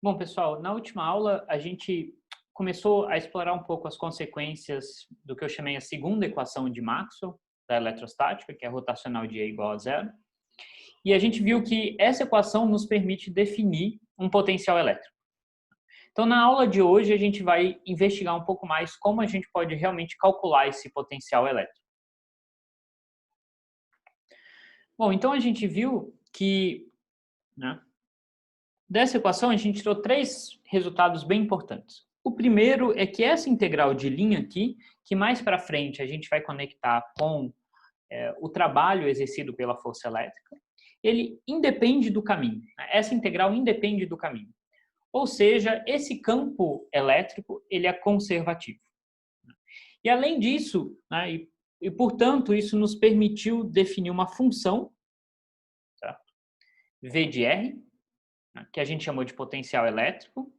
Bom, pessoal, na última aula a gente começou a explorar um pouco as consequências do que eu chamei a segunda equação de Maxwell da eletrostática, que é rotacional de E igual a zero. E a gente viu que essa equação nos permite definir um potencial elétrico. Então, na aula de hoje, a gente vai investigar um pouco mais como a gente pode realmente calcular esse potencial elétrico. Bom, então a gente viu que, dessa equação a gente tirou três resultados bem importantes. O primeiro é que essa integral de linha aqui, que mais para frente a gente vai conectar com o trabalho exercido pela força elétrica, ele independe do caminho. Essa integral independe do caminho. Ou seja, esse campo elétrico ele é conservativo. E além disso, portanto, isso nos permitiu definir uma função, tá? V de R, que a gente chamou de potencial elétrico,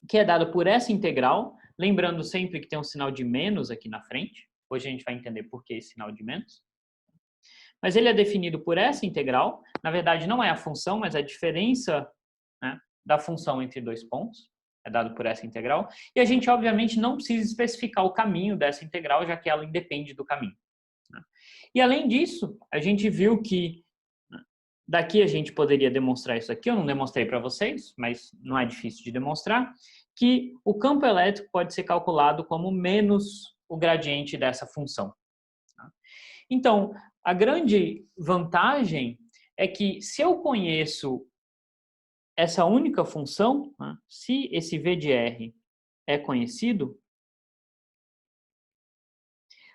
que é dado por essa integral, lembrando sempre que tem um sinal de menos aqui na frente. Hoje a gente vai entender por que esse sinal de menos. Mas ele é definido por essa integral. Na verdade, não é a função, mas a diferença, da função entre dois pontos. É dado por essa integral. E a gente, obviamente, não precisa especificar o caminho dessa integral, já que ela independe do caminho. E, além disso, a gente viu que daqui a gente poderia demonstrar isso aqui, eu não demonstrei para vocês, mas não é difícil de demonstrar, que o campo elétrico pode ser calculado como menos o gradiente dessa função. Então, a grande vantagem é que se eu conheço essa única função, se esse V de R é conhecido,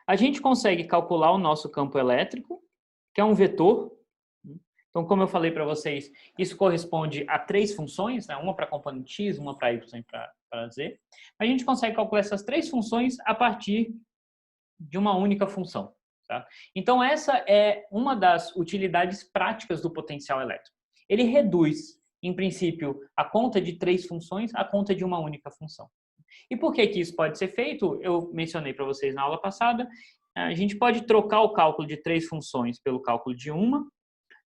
a gente consegue calcular o nosso campo elétrico, que é um vetor. Então, como eu falei para vocês, isso corresponde a três funções, uma para componente x, uma para y e para z. A gente consegue calcular essas três funções a partir de uma única função. Tá? Então, essa é uma das utilidades práticas do potencial elétrico. Ele reduz, em princípio, a conta de três funções à conta de uma única função. E por que isso pode ser feito? Eu mencionei para vocês na aula passada. A gente pode trocar o cálculo de três funções pelo cálculo de uma,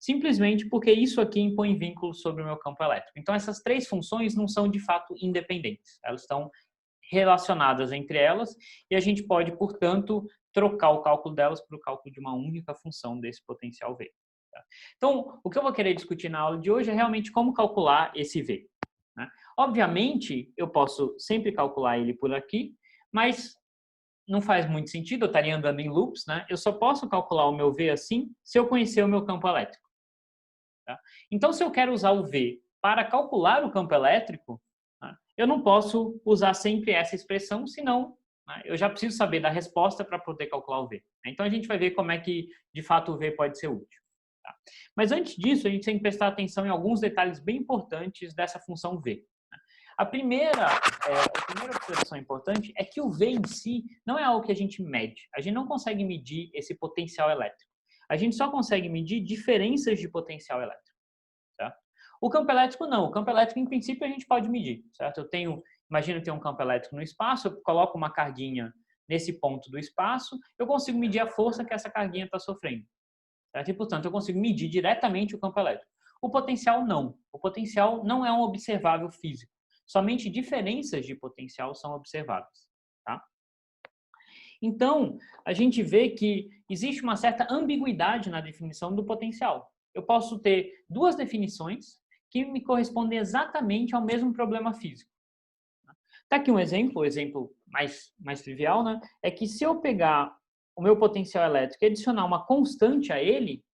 simplesmente porque isso aqui impõe vínculos sobre o meu campo elétrico. Então, essas três funções não são, de fato, independentes. Elas estão relacionadas entre elas e a gente pode, portanto, trocar o cálculo delas para o cálculo de uma única função desse potencial V. Tá? Então, o que eu vou querer discutir na aula de hoje é realmente como calcular esse V. Obviamente, eu posso sempre calcular ele por aqui, mas não faz muito sentido, eu estaria andando em loops, Eu só posso calcular o meu V assim se eu conhecer o meu campo elétrico. Tá? Então, se eu quero usar o V para calcular o campo elétrico, eu não posso usar sempre essa expressão, senão eu já preciso saber da resposta para poder calcular o V. Então, a gente vai ver como é que, de fato, o V pode ser útil. Tá? Mas, antes disso, a gente tem que prestar atenção em alguns detalhes bem importantes dessa função V. A primeira observação importante é que o V em si não é algo que a gente mede. A gente não consegue medir esse potencial elétrico. A gente só consegue medir diferenças de potencial elétrico. Tá? O campo elétrico não. O campo elétrico, em princípio, a gente pode medir. Certo? Imagina ter um campo elétrico no espaço, eu coloco uma carguinha nesse ponto do espaço, eu consigo medir a força que essa carguinha está sofrendo. Certo? E, portanto, eu consigo medir diretamente o campo elétrico. O potencial não. O potencial não é um observável físico. Somente diferenças de potencial são observáveis. Tá? Então, a gente vê que existe uma certa ambiguidade na definição do potencial. Eu posso ter duas definições que me correspondem exatamente ao mesmo problema físico. Está aqui um exemplo, o exemplo mais trivial, é que se eu pegar o meu potencial elétrico e adicionar uma constante a ele,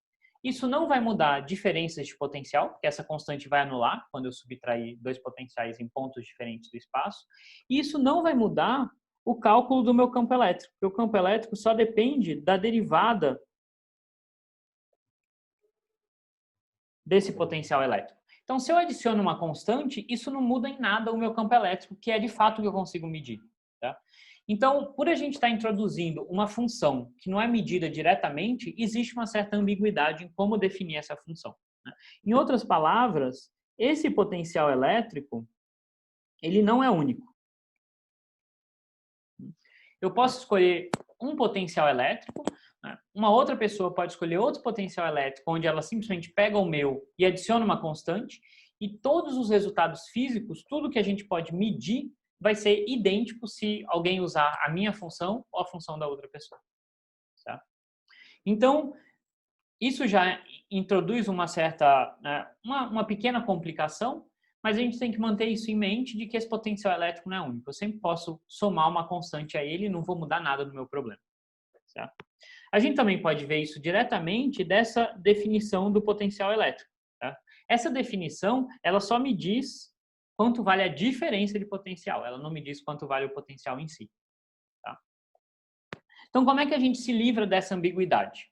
isso não vai mudar diferenças de potencial, porque essa constante vai anular quando eu subtrair dois potenciais em pontos diferentes do espaço. E isso não vai mudar o cálculo do meu campo elétrico, porque o campo elétrico só depende da derivada desse potencial elétrico. Então, se eu adiciono uma constante, isso não muda em nada o meu campo elétrico, que é de fato o que eu consigo medir. Tá? Então, por a gente estar introduzindo uma função que não é medida diretamente, existe uma certa ambiguidade em como definir essa função. Em outras palavras, esse potencial elétrico, ele não é único. Eu posso escolher um potencial elétrico, uma outra pessoa pode escolher outro potencial elétrico, onde ela simplesmente pega o meu e adiciona uma constante, e todos os resultados físicos, tudo que a gente pode medir, vai ser idêntico se alguém usar a minha função ou a função da outra pessoa. Tá? Então, isso já introduz uma certa, né, uma pequena complicação, mas a gente tem que manter isso em mente de que esse potencial elétrico não é único. Eu sempre posso somar uma constante a ele e não vou mudar nada do meu problema. Certo? A gente também pode ver isso diretamente dessa definição do potencial elétrico. Tá? Essa definição, ela só me diz quanto vale a diferença de potencial, ela não me diz quanto vale o potencial em si. Tá? Então, como é que a gente se livra dessa ambiguidade?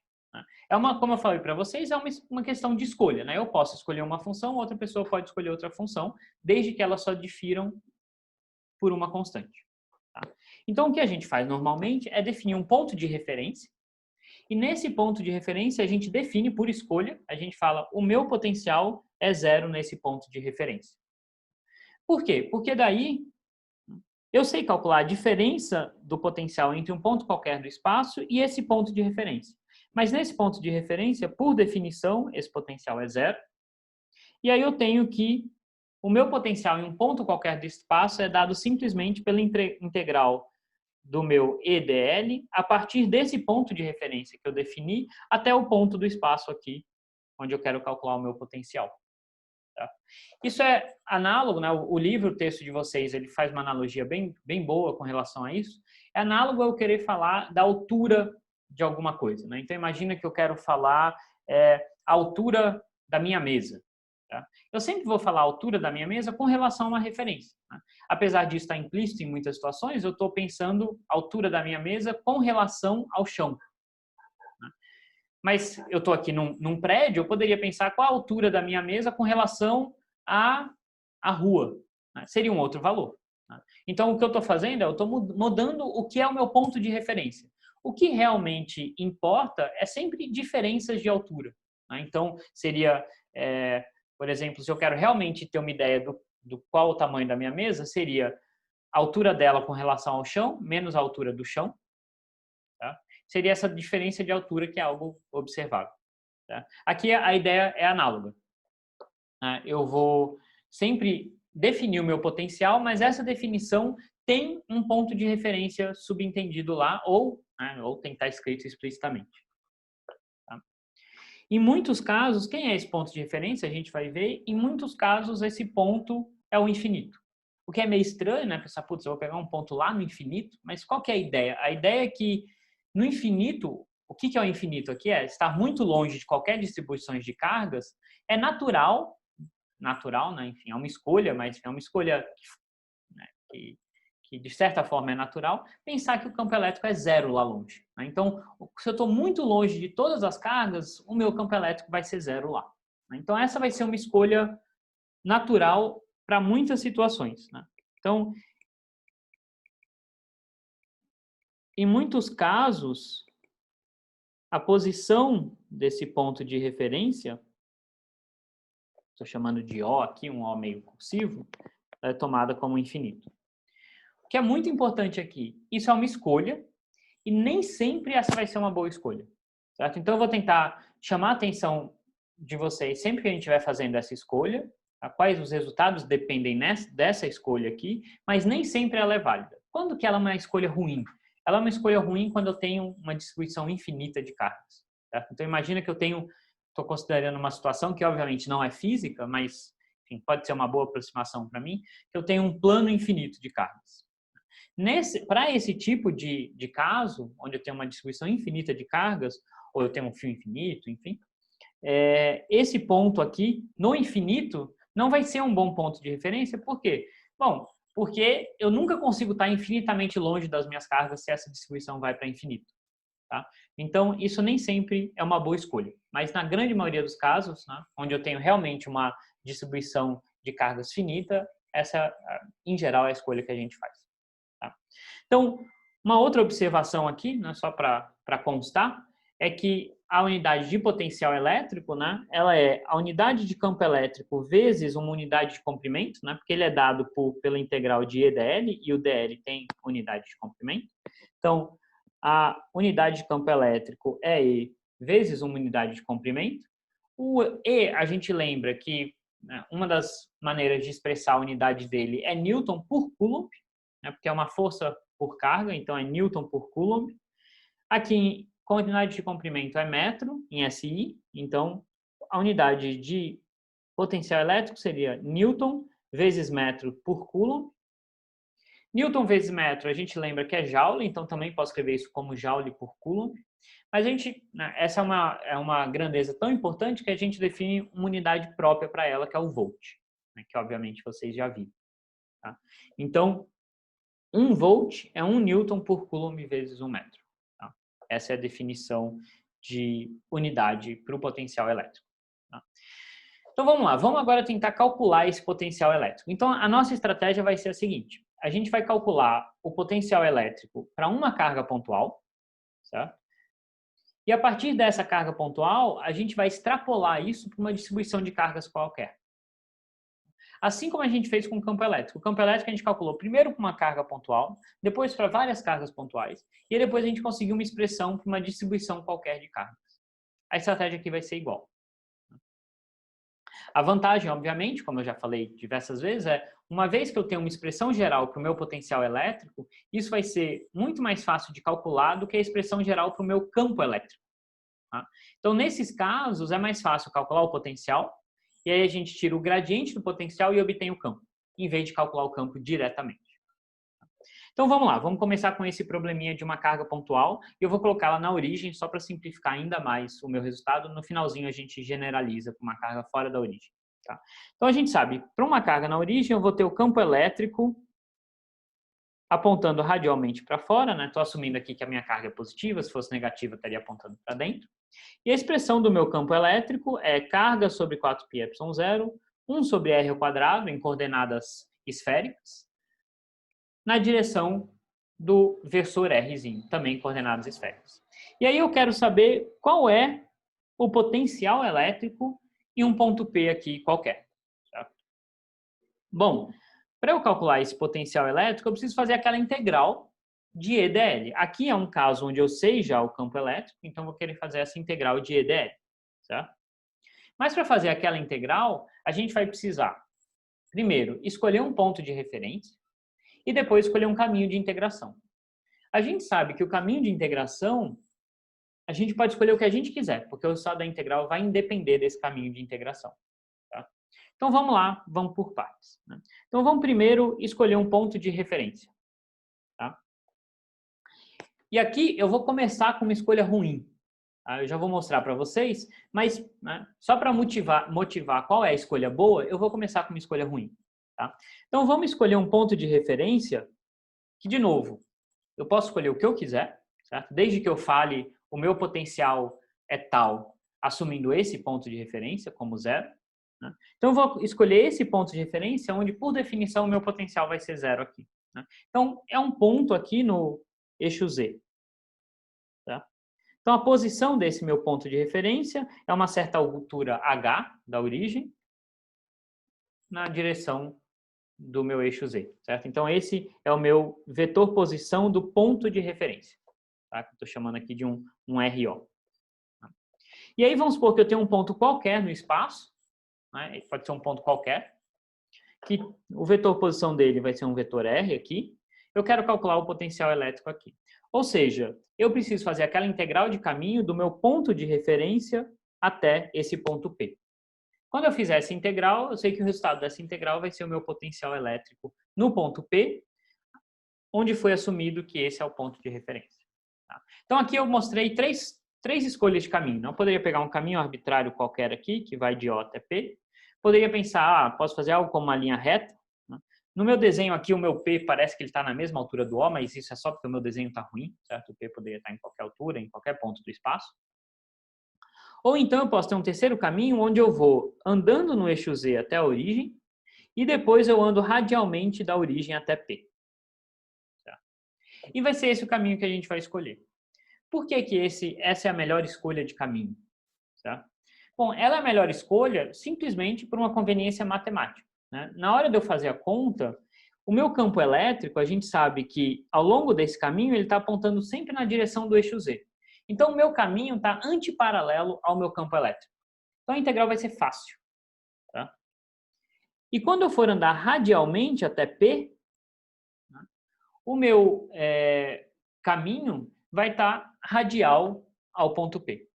Como eu falei para vocês, é uma questão de escolha. Né? Eu posso escolher uma função, outra pessoa pode escolher outra função, desde que elas só difiram por uma constante. Tá? Então, o que a gente faz normalmente é definir um ponto de referência, e nesse ponto de referência a gente define por escolha, a gente fala, o meu potencial é 0 nesse ponto de referência. Por quê? Porque daí eu sei calcular a diferença do potencial entre um ponto qualquer do espaço e esse ponto de referência. Mas nesse ponto de referência, por definição, esse potencial é 0. E aí eu tenho que o meu potencial em um ponto qualquer do espaço é dado simplesmente pela integral do meu EdL a partir desse ponto de referência que eu defini até o ponto do espaço aqui, onde eu quero calcular o meu potencial. Tá? Isso é análogo, né? O livro, o texto de vocês, ele faz uma analogia bem boa com relação a isso. É análogo a eu querer falar da altura de alguma coisa. Né? Então, imagina que eu quero falar a altura da minha mesa. Tá? Eu sempre vou falar a altura da minha mesa com relação a uma referência. Né? Apesar disso estar implícito em muitas situações, eu estou pensando a altura da minha mesa com relação ao chão. Né? Mas eu estou aqui num prédio, eu poderia pensar qual a altura da minha mesa com relação à rua. Né? Seria um outro valor. Né? Então, o que eu estou fazendo é eu estou mudando o que é o meu ponto de referência. O que realmente importa é sempre diferenças de altura. Né? Então, seria, por exemplo, se eu quero realmente ter uma ideia do qual o tamanho da minha mesa, seria a altura dela com relação ao chão, menos a altura do chão. Tá? Seria essa diferença de altura que é algo observável. Tá? Aqui a ideia é análoga. Né? Eu vou sempre definir o meu potencial, mas essa definição tem um ponto de referência subentendido lá, ou tem que estar escrito explicitamente. Tá? Em muitos casos, quem é esse ponto de referência? A gente vai ver, em muitos casos, esse ponto é o infinito. O que é meio estranho, né? Pensar, putz, eu vou pegar um ponto lá no infinito, mas qual que é a ideia? A ideia é que no infinito, o que é o infinito aqui? É estar muito longe de qualquer distribuição de cargas, é natural, né? Enfim, é uma escolha, mas é uma escolha né, que de certa forma é natural, pensar que o campo elétrico é 0 lá longe. Né? Então, se eu estou muito longe de todas as cargas, o meu campo elétrico vai ser 0 lá. Né? Então, essa vai ser uma escolha natural para muitas situações. Né? Então, em muitos casos, a posição desse ponto de referência, estou chamando de O aqui, um O meio cursivo, é tomada como infinito. O que é muito importante aqui, isso é uma escolha e nem sempre essa vai ser uma boa escolha. Certo? Então, eu vou tentar chamar a atenção de vocês sempre que a gente estiver fazendo essa escolha, tá? Quais os resultados dependem dessa escolha aqui, mas nem sempre ela é válida. Quando que ela é uma escolha ruim? Ela é uma escolha ruim quando eu tenho uma distribuição infinita de cargas. Certo? Então, imagina que estou considerando uma situação que obviamente não é física, mas enfim, pode ser uma boa aproximação para mim, que eu tenho um plano infinito de cargas. Para esse tipo de caso, onde eu tenho uma distribuição infinita de cargas, ou eu tenho um fio infinito, enfim, esse ponto aqui, no infinito, não vai ser um bom ponto de referência. Por quê? Bom, porque eu nunca consigo estar infinitamente longe das minhas cargas se essa distribuição vai para infinito. Tá? Então, isso nem sempre é uma boa escolha. Mas na grande maioria dos casos, né, onde eu tenho realmente uma distribuição de cargas finita, essa, em geral, é a escolha que a gente faz. Tá? Então, uma outra observação aqui, né, só para constar, é que a unidade de potencial elétrico, né, ela é a unidade de campo elétrico vezes uma unidade de comprimento, né, porque ele é dado pela integral de EdL, e o dL tem unidade de comprimento. Então, a unidade de campo elétrico é E vezes uma unidade de comprimento. O E, a gente lembra que né, uma das maneiras de expressar a unidade dele é Newton por Coulomb, né, porque é uma força por carga, então é Newton por Coulomb. Aqui, com a unidade de comprimento é metro em SI, então a unidade de potencial elétrico seria Newton vezes metro por Coulomb. Newton vezes metro, a gente lembra que é Joule, então também posso escrever isso como Joule por Coulomb. Mas a gente, né, essa é uma grandeza tão importante que a gente define uma unidade própria para ela, que é o volt, né, que obviamente vocês já viram. Tá? Então, 1 volt é 1 Newton por Coulomb vezes 1 metro. Tá? Essa é a definição de unidade para o potencial elétrico. Tá? Então vamos lá, vamos agora tentar calcular esse potencial elétrico. Então a nossa estratégia vai ser a seguinte: a gente vai calcular o potencial elétrico para uma carga pontual, certo? E a partir dessa carga pontual, a gente vai extrapolar isso para uma distribuição de cargas qualquer. Assim como a gente fez com o campo elétrico. O campo elétrico a gente calculou primeiro para uma carga pontual, depois para várias cargas pontuais, e depois a gente conseguiu uma expressão para uma distribuição qualquer de cargas. A estratégia aqui vai ser igual. A vantagem, obviamente, como eu já falei diversas vezes, é uma vez que eu tenho uma expressão geral para o meu potencial elétrico, isso vai ser muito mais fácil de calcular do que a expressão geral para o meu campo elétrico. Tá? Então, nesses casos, é mais fácil calcular o potencial, e aí a gente tira o gradiente do potencial e obtém o campo, em vez de calcular o campo diretamente. Então, vamos lá, vamos começar com esse probleminha de uma carga pontual, e eu vou colocá-la na origem só para simplificar ainda mais o meu resultado. No finalzinho, a gente generaliza para uma carga fora da origem. Tá? Então, a gente sabe, para uma carga na origem, eu vou ter o campo elétrico apontando radialmente para fora, né? Estou assumindo aqui que a minha carga é positiva, se fosse negativa, estaria apontando para dentro. E a expressão do meu campo elétrico é carga sobre 4πε0, 1 sobre r ao quadrado, em coordenadas esféricas, na direção do versor rzinho, também coordenadas esféricas. E aí eu quero saber qual é o potencial elétrico em um ponto P aqui qualquer. Certo? Bom, para eu calcular esse potencial elétrico, eu preciso fazer aquela integral de E dl. Aqui é um caso onde eu sei já o campo elétrico, então vou querer fazer essa integral de E dl. Certo? Mas para fazer aquela integral, a gente vai precisar, primeiro, escolher um ponto de referência e depois escolher um caminho de integração. A gente sabe que o caminho de integração, a gente pode escolher o que a gente quiser, porque o resultado da integral vai depender desse caminho de integração. Tá? Então vamos lá, vamos por partes. Né? Então vamos primeiro escolher um ponto de referência. Tá? E aqui eu vou começar com uma escolha ruim. Tá? Eu já vou mostrar para vocês, mas né, só para motivar qual é a escolha boa, eu vou começar com uma escolha ruim. Tá? Então vamos escolher um ponto de referência que, de novo, eu posso escolher o que eu quiser, certo? Desde que eu fale o meu potencial é tal, assumindo esse ponto de referência como zero. Né? Então eu vou escolher esse ponto de referência onde, por definição, o meu potencial vai ser zero aqui. Né? Então é um ponto aqui no eixo Z. Tá? Então a posição desse meu ponto de referência é uma certa altura h da origem na direção do meu eixo Z, certo? Então esse é o meu vetor posição do ponto de referência, tá? Estou chamando aqui de um RO. Tá? E aí vamos supor que eu tenho um ponto qualquer no espaço, né? Pode ser um ponto qualquer, que o vetor posição dele vai ser um vetor R aqui. Eu quero calcular o potencial elétrico aqui. Ou seja, eu preciso fazer aquela integral de caminho do meu ponto de referência até esse ponto P. Quando eu fizer essa integral, eu sei que o resultado dessa integral vai ser o meu potencial elétrico no ponto P, onde foi assumido que esse é o ponto de referência. Tá? Então aqui eu mostrei três escolhas de caminho. Eu poderia pegar um caminho arbitrário qualquer aqui, que vai de O até P. Poderia pensar, posso fazer algo como uma linha reta. Né? No meu desenho aqui, o meu P parece que ele está na mesma altura do O, mas isso é só porque o meu desenho está ruim, certo? O P poderia estar em qualquer altura, em qualquer ponto do espaço. Ou então eu posso ter um terceiro caminho onde eu vou andando no eixo Z até a origem e depois eu ando radialmente da origem até P. Tá? E vai ser esse o caminho que a gente vai escolher. Por que que essa é a melhor escolha de caminho? Tá? Bom, ela é a melhor escolha simplesmente por uma conveniência matemática. Né? Na hora de eu fazer a conta, o meu campo elétrico, a gente sabe que ao longo desse caminho ele está apontando sempre na direção do eixo Z. Então, o meu caminho está antiparalelo ao meu campo elétrico. Então, a integral vai ser fácil. Tá? E quando eu for andar radialmente até P, né, o meu caminho vai estar radial ao ponto P.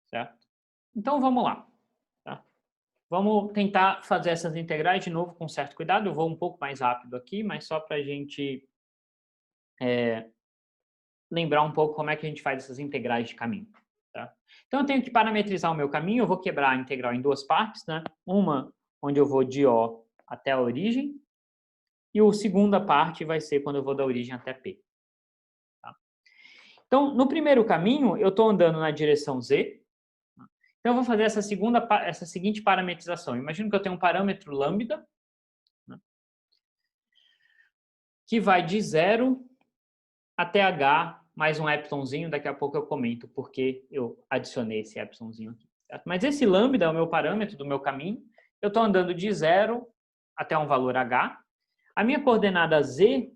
Certo? Então, vamos lá. Tá? Vamos tentar fazer essas integrais de novo com certo cuidado. Eu vou um pouco mais rápido aqui, mas só para a gente lembrar um pouco como é que a gente faz essas integrais de caminho. Tá? Então, eu tenho que parametrizar o meu caminho. Eu vou quebrar a integral em duas partes. Né? Uma onde eu vou de O até a origem. E a segunda parte vai ser quando eu vou da origem até P. Tá? Então, no primeiro caminho, eu estou andando na direção Z. Então, eu vou fazer essa seguinte parametrização. Imagino que eu tenho um parâmetro lambda, né, que vai de 0 até h mais um epsilonzinho. Daqui a pouco eu comento porque eu adicionei esse epsilonzinho aqui. Certo? Mas esse lambda é o meu parâmetro do meu caminho. Eu estou andando de 0 até um valor h. A minha coordenada z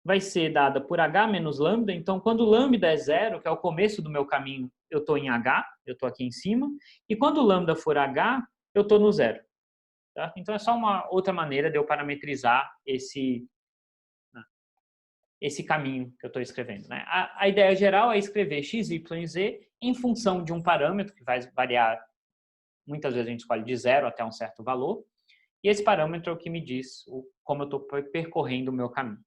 vai ser dada por h menos lambda. Então, quando lambda é 0, que é o começo do meu caminho, eu estou em h, eu estou aqui em cima. E quando lambda for h, eu estou no 0. Tá? Então, é só uma outra maneira de eu parametrizar esse caminho que eu estou escrevendo. Né? A ideia geral é escrever x, y e z em função de um parâmetro que vai variar, muitas vezes a gente escolhe de 0 até um certo valor. E esse parâmetro é o que me diz como eu estou percorrendo o meu caminho.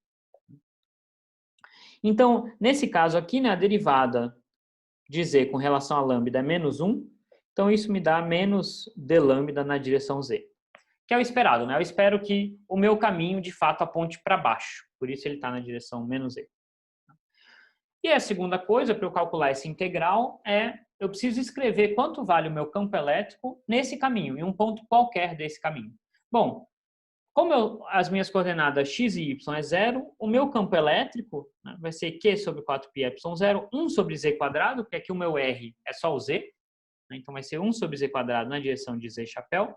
Então, nesse caso aqui, né, a derivada de z com relação a lambda é menos 1. Então, isso me dá menos d lambda na direção z. Que é o esperado, né? Eu espero que o meu caminho, de fato, aponte para baixo. Por isso, ele está na direção menos z. E a segunda coisa, para eu calcular essa integral, eu preciso escrever quanto vale o meu campo elétrico nesse caminho, em um ponto qualquer desse caminho. Bom, como as minhas coordenadas x e y é 0, o meu campo elétrico, né, vai ser Q sobre 4π epsilon 0, 1 sobre z quadrado, porque aqui o meu R é só o z, né, então vai ser 1 sobre z quadrado na direção de z chapéu.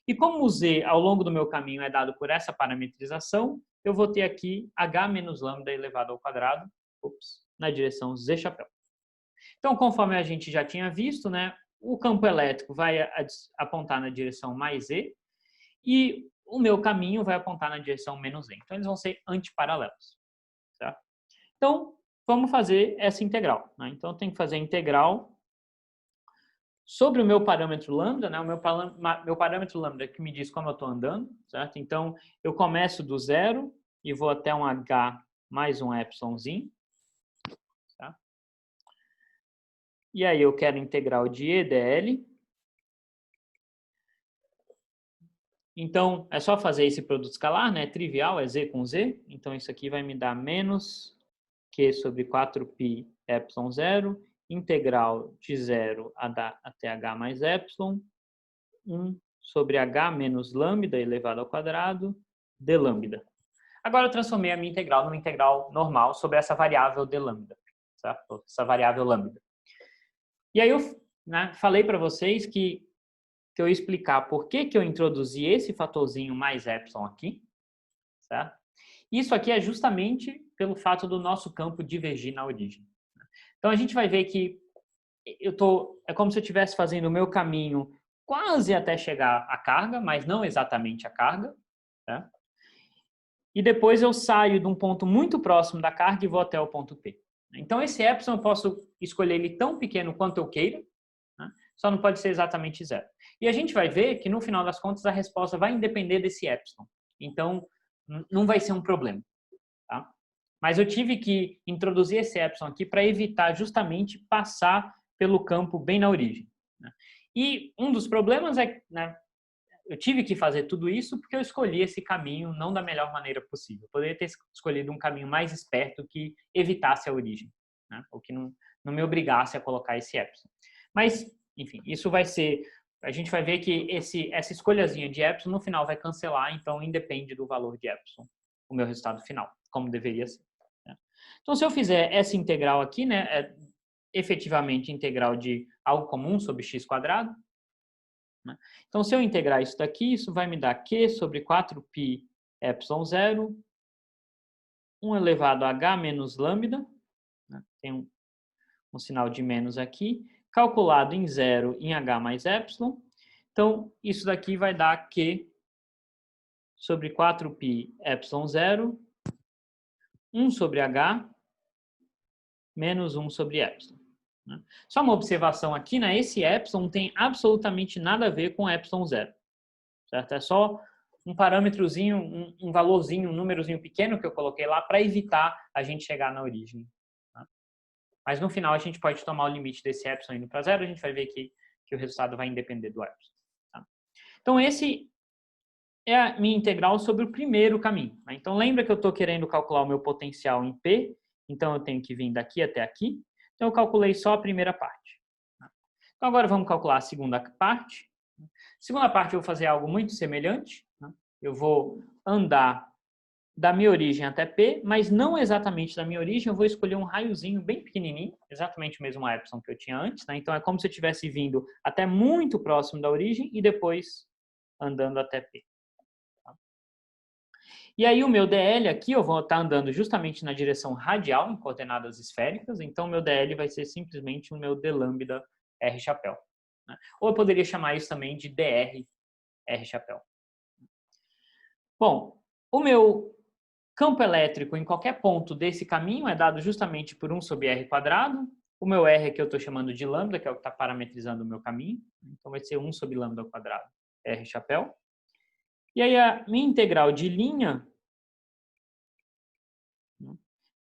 E como o z ao longo do meu caminho é dado por essa parametrização, eu vou ter aqui h menos lambda elevado ao quadrado, na direção z chapéu. Então, conforme a gente já tinha visto, né, o campo elétrico vai apontar na direção mais z, e o meu caminho vai apontar na direção menos z. Então, eles vão ser antiparalelos. Certo? Então, vamos fazer essa integral. Né? Então, eu tenho que fazer a integral sobre o meu parâmetro lambda, né? O meu parâmetro lambda que me diz como eu estou andando. Certo? Então, eu começo do 0 e vou até um h mais um epsilonzinho. Tá? E aí, eu quero a integral de e dl. Então, é só fazer esse produto escalar, né? Trivial, é z com z. Então, isso aqui vai me dar menos Q sobre 4π epsilon 0, integral de 0 até h mais epsilon, 1 sobre h menos lambda elevado ao quadrado, d lambda. Agora, eu transformei a minha integral numa integral normal sobre essa variável d lambda, certo? Essa variável lambda. E aí, eu falei para vocês que eu ia explicar por que eu introduzi esse fatorzinho mais epsilon aqui, certo? Isso aqui é justamente pelo fato do nosso campo divergir na origem. Então, a gente vai ver que é como se eu estivesse fazendo o meu caminho quase até chegar à carga, mas não exatamente à carga. Tá? E depois eu saio de um ponto muito próximo da carga e vou até o ponto P. Então, esse epsilon eu posso escolher ele tão pequeno quanto eu queira, né? Só não pode ser exatamente 0. E a gente vai ver que, no final das contas, a resposta vai depender desse epsilon. Então, não vai ser um problema. Tá? Mas eu tive que introduzir esse epsilon aqui para evitar justamente passar pelo campo bem na origem. Né? E um dos problemas é que eu tive que fazer tudo isso porque eu escolhi esse caminho não da melhor maneira possível. Eu poderia ter escolhido um caminho mais esperto que evitasse a origem, né? Ou que não me obrigasse a colocar esse epsilon. Mas, enfim, isso vai ser... A gente vai ver que essa escolhazinha de epsilon no final vai cancelar, então independe do valor de epsilon o meu resultado final, como deveria ser. Né? Então, se eu fizer essa integral aqui, né, é efetivamente integral de algo comum sobre x quadrado. Né? Então, se eu integrar isso daqui, isso vai me dar Q sobre 4π epsilon 0, 1 elevado a h menos lambda, né? Tem um sinal de menos aqui, calculado em 0 em h mais epsilon, Então, isso daqui vai dar Q sobre 4π ε0, 1 sobre H, menos 1 sobre epsilon. Só uma observação aqui, né? Esse epsilon não tem absolutamente nada a ver com epsilon zero, certo? É só um parâmetrozinho, um valorzinho, um númerozinho pequeno que eu coloquei lá para evitar a gente chegar na origem. Tá? Mas no final a gente pode tomar o limite desse epsilon indo para zero, a gente vai ver que o resultado vai depender do epsilon. Tá? Então esse é a minha integral sobre o primeiro caminho. Né? Então lembra que eu estou querendo calcular o meu potencial em P, então eu tenho que vir daqui até aqui. Então eu calculei só a primeira parte. Então agora vamos calcular a segunda parte. Segunda parte eu vou fazer algo muito semelhante. Eu vou andar da minha origem até P, mas não exatamente da minha origem, eu vou escolher um raiozinho bem pequenininho, exatamente o mesmo epsilon que eu tinha antes. Né? Então é como se eu tivesse vindo até muito próximo da origem e depois andando até P. E aí o meu DL aqui, eu vou estar andando justamente na direção radial, em coordenadas esféricas, então o meu DL vai ser simplesmente o meu d lambda R chapéu. Né? Ou eu poderia chamar isso também de dr R chapéu. Bom, o meu campo elétrico em qualquer ponto desse caminho é dado justamente por 1 sobre R quadrado. O meu R aqui eu estou chamando de lambda, que é o que está parametrizando o meu caminho. Então vai ser 1 sobre lambda ao quadrado R chapéu. E aí a minha integral de linha,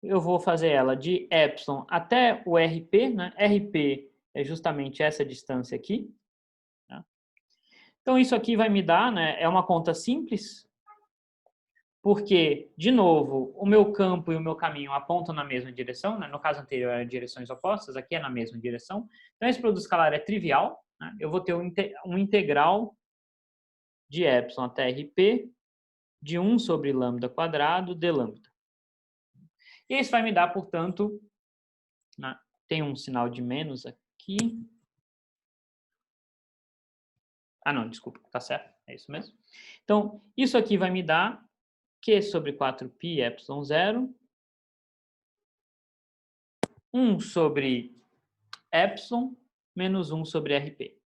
eu vou fazer ela de epsilon até o RP, né? RP é justamente essa distância aqui. Tá? Então isso aqui vai me dar, né? É uma conta simples, porque, de novo, o meu campo e o meu caminho apontam na mesma direção, né? No caso anterior eram direções opostas, aqui é na mesma direção. Então esse produto escalar é trivial, né? Eu vou ter um integral de epsilon até RP de 1 sobre lambda quadrado d lambda. E isso vai me dar, portanto, né? Tem um sinal de menos aqui. Ah, não, desculpa, tá certo, é isso mesmo. Então, isso aqui vai me dar Q sobre 4π epsilon 0, 1 sobre epsilon menos 1 sobre RP.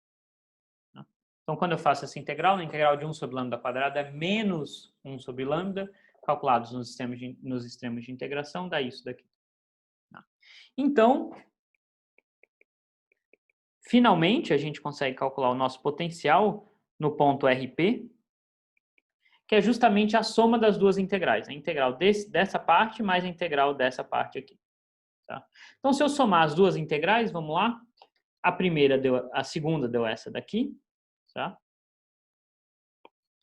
Então, quando eu faço essa integral, a integral de 1 sobre lambda quadrado é menos 1 sobre lambda, calculados nos extremos de integração, dá isso daqui. Então, finalmente, a gente consegue calcular o nosso potencial no ponto RP, que é justamente a soma das duas integrais. A integral dessa parte mais a integral dessa parte aqui. Tá? Então, se eu somar as duas integrais, vamos lá. A segunda deu essa daqui. Tá?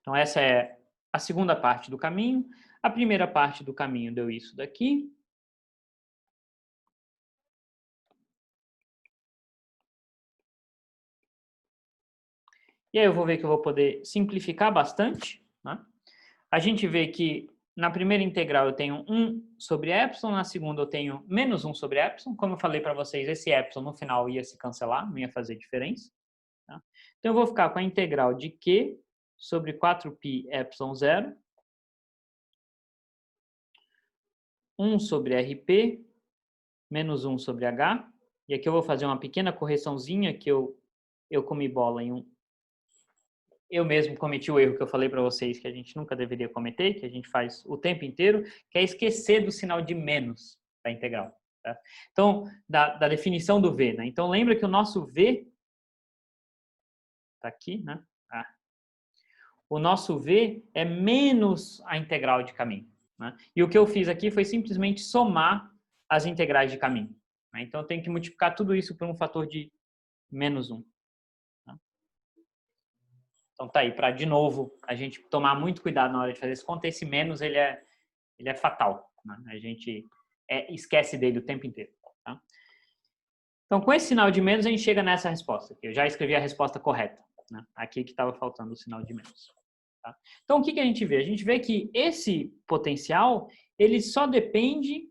Então, essa é a segunda parte do caminho. A primeira parte do caminho deu isso daqui. E aí eu vou ver que eu vou poder simplificar bastante. Né? A gente vê que na primeira integral eu tenho 1 sobre epsilon, na segunda eu tenho menos 1 sobre epsilon. Como eu falei para vocês, esse epsilon no final ia se cancelar, não ia fazer diferença. Tá? Então eu vou ficar com a integral de Q sobre 4π epsilon 0, 1 sobre RP, menos 1 sobre H. E aqui eu vou fazer uma pequena correçãozinha que eu comi bola em um. Eu mesmo cometi o erro que eu falei para vocês que a gente nunca deveria cometer, que a gente faz o tempo inteiro, que é esquecer do sinal de menos da integral. Tá? Então, da definição do V. Né? Então, lembra que o nosso V está aqui, né? O nosso V é menos a integral de caminho. Né? E o que eu fiz aqui foi simplesmente somar as integrais de caminho. Né? Então, eu tenho que multiplicar tudo isso por um fator de menos 1. Então tá aí, para de novo a gente tomar muito cuidado na hora de fazer esse conta. Esse menos ele é fatal. Né? A gente esquece dele o tempo inteiro. Tá? Então com esse sinal de menos a gente chega nessa resposta. Eu já escrevi a resposta correta. Né? Aqui que estava faltando o sinal de menos. Tá? Então o que a gente vê? A gente vê que esse potencial ele só depende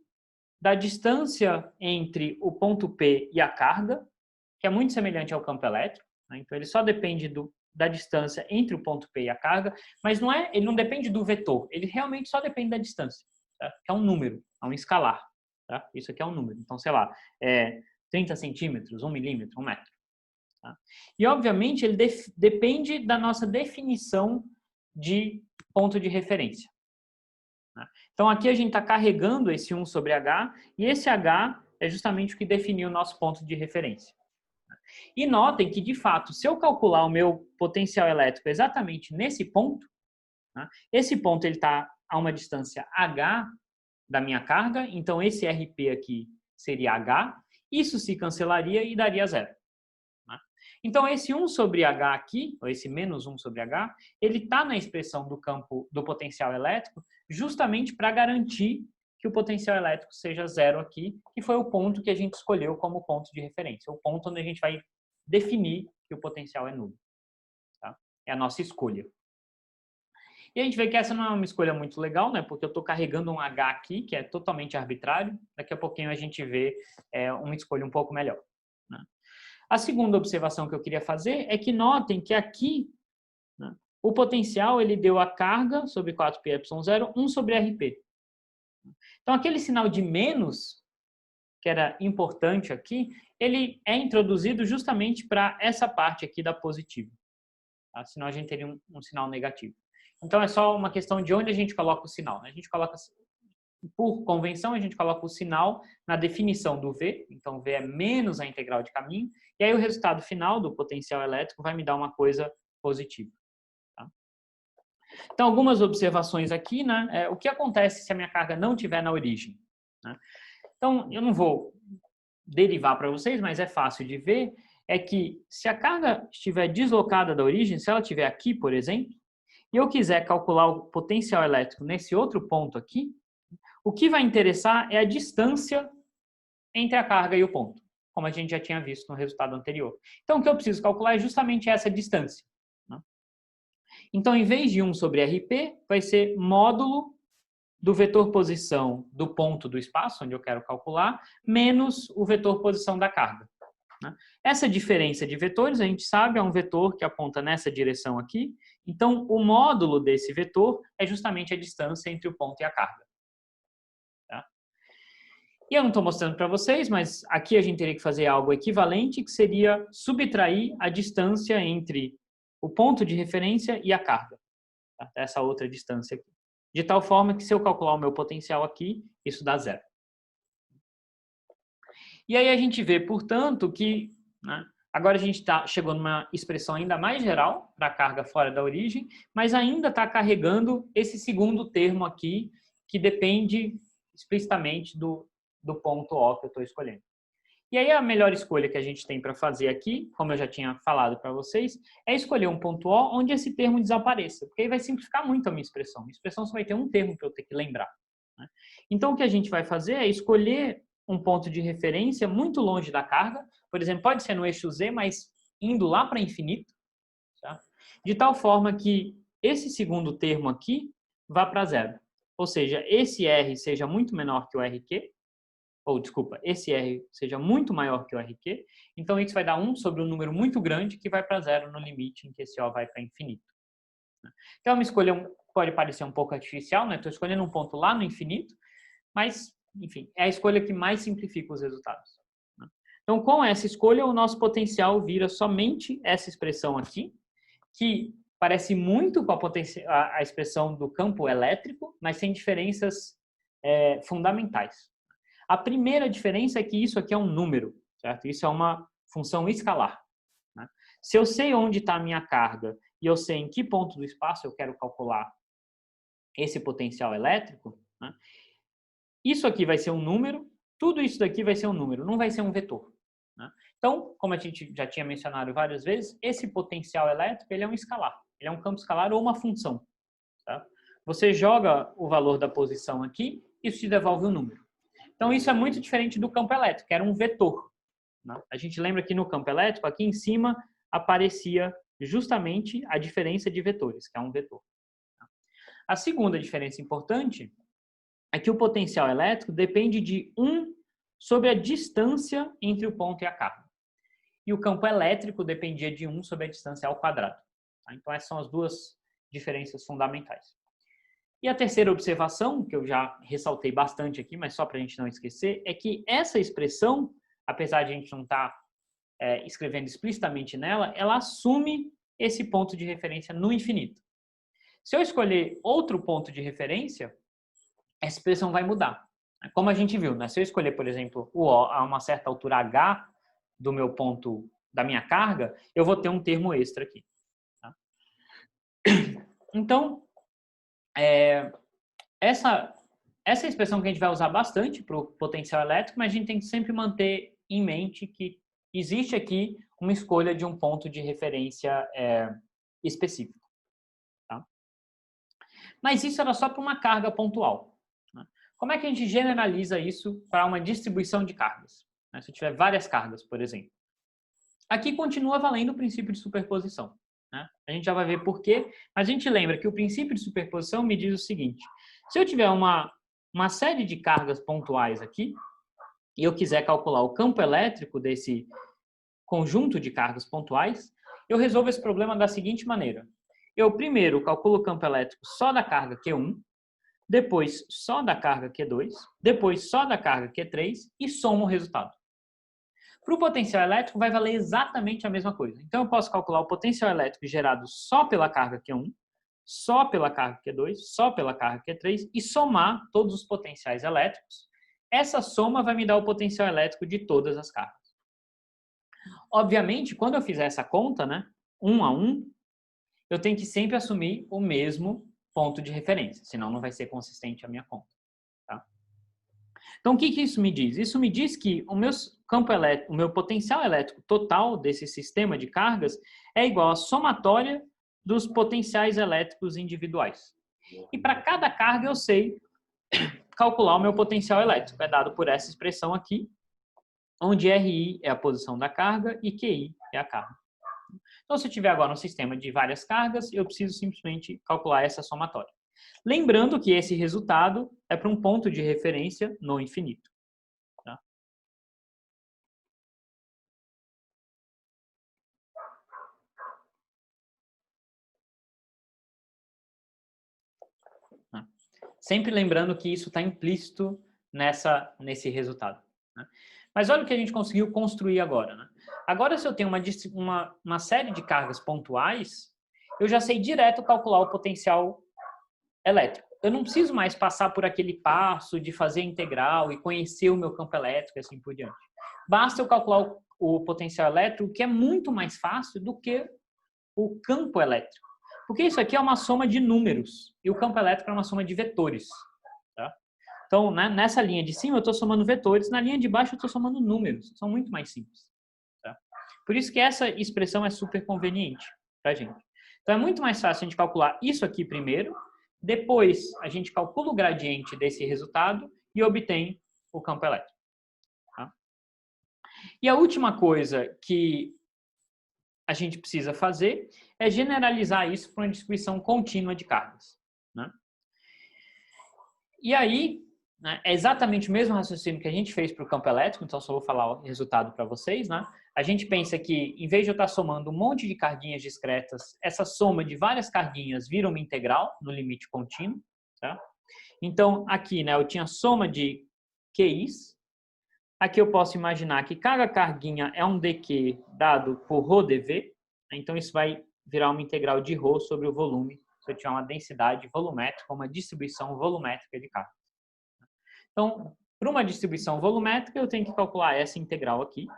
da distância entre o ponto P e a carga, que é muito semelhante ao campo elétrico. Né? Então ele só depende da distância entre o ponto P e a carga, mas ele não depende do vetor, ele realmente só depende da distância, tá? Que é um número, é um escalar. Tá? Isso aqui é um número, então sei lá, 30 centímetros, 1 milímetro, 1 metro. Tá? E, obviamente, ele depende da nossa definição de ponto de referência. Tá? Então, aqui a gente está carregando esse 1 sobre H, e esse H é justamente o que definiu o nosso ponto de referência. E notem que, de fato, se eu calcular o meu potencial elétrico exatamente nesse ponto, tá? Esse ponto está a uma distância H da minha carga, então esse RP aqui seria H, isso se cancelaria e daria zero. Tá? Então esse 1 sobre H aqui, ou esse menos 1 sobre H, ele está na expressão do campo do potencial elétrico justamente para garantir que o potencial elétrico seja zero aqui, que foi o ponto que a gente escolheu como ponto de referência, o ponto onde a gente vai definir que o potencial é nulo. Tá? É a nossa escolha. E a gente vê que essa não é uma escolha muito legal, né? Porque eu estou carregando um H aqui, que é totalmente arbitrário. Daqui a pouquinho a gente vê uma escolha um pouco melhor. Né? A segunda observação que eu queria fazer é que notem que aqui, né, o potencial ele deu a carga sobre 4πε0, 1 sobre RP. Então, aquele sinal de menos, que era importante aqui, ele é introduzido justamente para essa parte aqui da positiva. Tá? Senão a gente teria um sinal negativo. Então, é só uma questão de onde a gente coloca o sinal. Né? A gente coloca, por convenção, a gente coloca o sinal na definição do V. Então, V é menos a integral de caminho. E aí, o resultado final do potencial elétrico vai me dar uma coisa positiva. Tá? Então, algumas observações aqui. Né? O que acontece se a minha carga não estiver na origem? Né? Então, eu não vou derivar para vocês, mas é fácil de ver. É que se a carga estiver deslocada da origem, se ela estiver aqui, por exemplo, e eu quiser calcular o potencial elétrico nesse outro ponto aqui, o que vai interessar é a distância entre a carga e o ponto, como a gente já tinha visto no resultado anterior. Então, o que eu preciso calcular é justamente essa distância. Né? Então, em vez de 1 sobre RP, vai ser módulo do vetor posição do ponto do espaço, onde eu quero calcular, menos o vetor posição da carga. Né? Essa diferença de vetores, a gente sabe, é um vetor que aponta nessa direção aqui. Então, o módulo desse vetor é justamente a distância entre o ponto e a carga. Tá? E eu não estou mostrando para vocês, mas aqui a gente teria que fazer algo equivalente, que seria subtrair a distância entre o ponto de referência e a carga. Tá? Essa outra distância aqui. De tal forma que, se eu calcular o meu potencial aqui, isso dá zero. E aí a gente vê, portanto, que, né, agora a gente chegou numa expressão ainda mais geral para a carga fora da origem, mas ainda está carregando esse segundo termo aqui, que depende explicitamente do ponto O que eu estou escolhendo. E aí a melhor escolha que a gente tem para fazer aqui, como eu já tinha falado para vocês, é escolher um ponto O onde esse termo desapareça, porque aí vai simplificar muito a minha expressão. A expressão só vai ter um termo para eu ter que lembrar. Né? Então o que a gente vai fazer é escolher um ponto de referência muito longe da carga, por exemplo, pode ser no eixo Z, mas indo lá para infinito, tá? De tal forma que esse segundo termo aqui vá para zero. Ou seja, esse R seja muito menor que o RQ, ou desculpa, esse R seja muito maior que o RQ, então isso vai dar 1 sobre um número muito grande que vai para zero no limite em que esse O vai para infinito. Então, é uma escolha pode parecer um pouco artificial, né? Estou escolhendo um ponto lá no infinito, mas enfim, é a escolha que mais simplifica os resultados. Então, com essa escolha, o nosso potencial vira somente essa expressão aqui, que parece muito com a expressão do campo elétrico, mas tem diferenças fundamentais. A primeira diferença é que isso aqui é um número, certo? Isso é uma função escalar. Né? Se eu sei onde está a minha carga e eu sei em que ponto do espaço eu quero calcular esse potencial elétrico, né? Isso aqui vai ser um número, tudo isso daqui vai ser um número, não vai ser um vetor. Né? Então, como a gente já tinha mencionado várias vezes, esse potencial elétrico ele é um escalar, ele é um campo escalar ou uma função. Tá? Você joga o valor da posição aqui, isso te devolve um número. Então, isso é muito diferente do campo elétrico, que era um vetor. Né? A gente lembra que no campo elétrico, aqui em cima, aparecia justamente a diferença de vetores, que é um vetor. A segunda diferença importante é que o potencial elétrico depende de 1 sobre a distância entre o ponto e a carga. E o campo elétrico dependia de 1 sobre a distância ao quadrado. Então, essas são as duas diferenças fundamentais. E a terceira observação, que eu já ressaltei bastante aqui, mas só para a gente não esquecer, é que essa expressão, apesar de a gente não estar escrevendo explicitamente nela, ela assume esse ponto de referência no infinito. Se eu escolher outro ponto de referência, essa expressão vai mudar. Como a gente viu, né? Se eu escolher, por exemplo, o O a uma certa altura h do meu ponto, da minha carga, eu vou ter um termo extra aqui. Tá? Então, essa expressão que a gente vai usar bastante para o potencial elétrico, mas a gente tem que sempre manter em mente que existe aqui uma escolha de um ponto de referência específico. Tá? Mas isso era só para uma carga pontual. Né? Como é que a gente generaliza isso para uma distribuição de cargas? Se eu tiver várias cargas, por exemplo. Aqui continua valendo o princípio de superposição. Né? A gente já vai ver por quê, mas a gente lembra que o princípio de superposição me diz o seguinte: se eu tiver uma série de cargas pontuais aqui, e eu quiser calcular o campo elétrico desse conjunto de cargas pontuais, eu resolvo esse problema da seguinte maneira. Eu primeiro calculo o campo elétrico só da carga Q1, depois só da carga Q2, depois só da carga Q3 e somo o resultado. Para o potencial elétrico vai valer exatamente a mesma coisa. Então eu posso calcular o potencial elétrico gerado só pela carga Q1, só pela carga Q2, só pela carga Q3 e somar todos os potenciais elétricos. Essa soma vai me dar o potencial elétrico de todas as cargas. Obviamente, quando eu fizer essa conta, né, 1 a 1, eu tenho que sempre assumir o mesmo ponto de referência, senão não vai ser consistente a minha conta. Tá? Então, o que isso me diz? Isso me diz que o meu potencial elétrico total desse sistema de cargas é igual à somatória dos potenciais elétricos individuais. E para cada carga eu sei calcular o meu potencial elétrico. É dado por essa expressão aqui, onde RI é a posição da carga e QI é a carga. Então, se eu tiver agora um sistema de várias cargas, eu preciso simplesmente calcular essa somatória. Lembrando que esse resultado é para um ponto de referência no infinito. Tá? Sempre lembrando que isso está implícito nesse resultado. Né? Mas olha o que a gente conseguiu construir agora. Né? Agora, se eu tenho uma série de cargas pontuais, eu já sei direto calcular o potencial elétrico. Eu não preciso mais passar por aquele passo de fazer integral e conhecer o meu campo elétrico e assim por diante. Basta eu calcular o potencial elétrico, que é muito mais fácil do que o campo elétrico. Porque isso aqui é uma soma de números e o campo elétrico é uma soma de vetores. Tá? Então, né, nessa linha de cima eu estou somando vetores, na linha de baixo eu estou somando números. São muito mais simples. Tá? Por isso que essa expressão é super conveniente para a gente. Então, é muito mais fácil a gente calcular isso aqui primeiro, depois a gente calcula o gradiente desse resultado e obtém o campo elétrico. Tá? E a última coisa que a gente precisa fazer é generalizar isso para uma distribuição contínua de cargas. Né? E aí, né, é exatamente o mesmo raciocínio que a gente fez para o campo elétrico, então só vou falar o resultado para vocês. Né? A gente pensa que, em vez de eu estar somando um monte de carguinhas discretas, essa soma de várias carguinhas vira uma integral no limite contínuo. Tá? Então, aqui eu tinha soma de QIs. Aqui eu posso imaginar que cada carguinha é um dq dado por ρdV. Então, isso vai virar uma integral de ρ sobre o volume, se eu tiver uma densidade volumétrica, uma distribuição volumétrica de cargas. Então, para uma distribuição volumétrica, eu tenho que calcular essa integral aqui,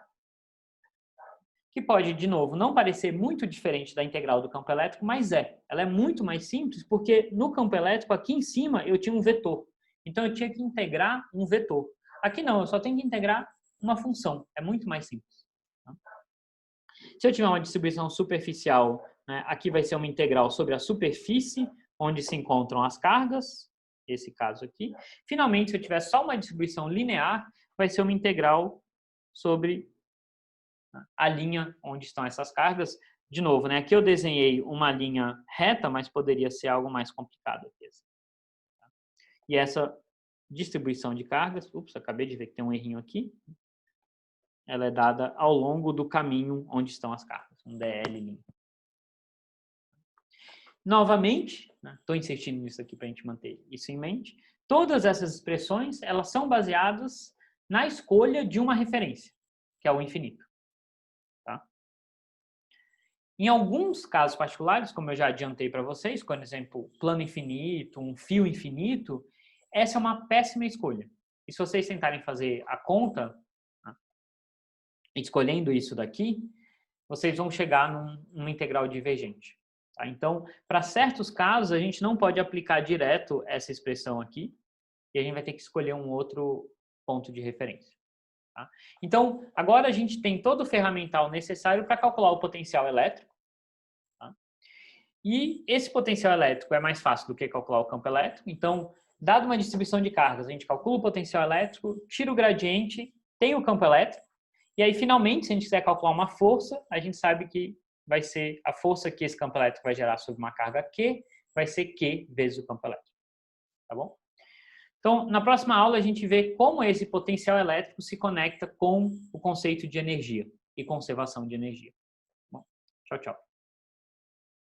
que pode, de novo, não parecer muito diferente da integral do campo elétrico, mas ela é muito mais simples, porque no campo elétrico, aqui em cima, eu tinha um vetor. Então, eu tinha que integrar um vetor. Aqui não, eu só tenho que integrar uma função. É muito mais simples. Se eu tiver uma distribuição superficial, né, aqui vai ser uma integral sobre a superfície, onde se encontram as cargas, esse caso aqui. Finalmente, se eu tiver só uma distribuição linear, vai ser uma integral sobre a linha onde estão essas cargas. De novo, né, aqui eu desenhei uma linha reta, mas poderia ser algo mais complicado aqui. E essa distribuição de cargas, acabei de ver que tem um errinho aqui, ela é dada ao longo do caminho onde estão as cargas, um DL'. Novamente, estou insistindo nisso aqui para a gente manter isso em mente, todas essas expressões elas são baseadas na escolha de uma referência, que é o infinito. Em alguns casos particulares, como eu já adiantei para vocês, por exemplo, plano infinito, um fio infinito, essa é uma péssima escolha. E se vocês tentarem fazer a conta, né, escolhendo isso daqui, vocês vão chegar numa integral divergente. Tá? Então, para certos casos, a gente não pode aplicar direto essa expressão aqui, e a gente vai ter que escolher um outro ponto de referência. Tá? Então, agora a gente tem todo o ferramental necessário para calcular o potencial elétrico. Tá? E esse potencial elétrico é mais fácil do que calcular o campo elétrico. Então, dado uma distribuição de cargas, a gente calcula o potencial elétrico, tira o gradiente, tem o campo elétrico, e aí, finalmente, se a gente quiser calcular uma força, a gente sabe que vai ser a força que esse campo elétrico vai gerar sobre uma carga Q, vai ser Q vezes o campo elétrico. Tá bom? Então, na próxima aula, a gente vê como esse potencial elétrico se conecta com o conceito de energia e conservação de energia. Bom, tchau, tchau.